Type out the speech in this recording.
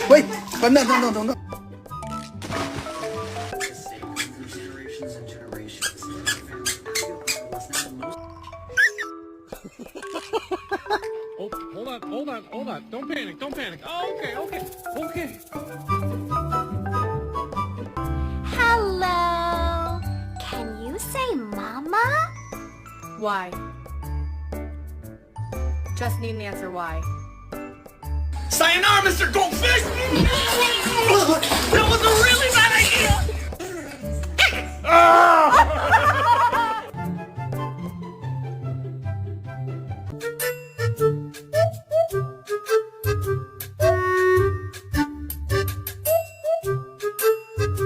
Wait, no. Oh, hold on. Don't panic. Oh, okay. Hello. Can you say mama? Why? Just need an answer why. Sayonara, Mr. Goldfish! That was a really bad idea!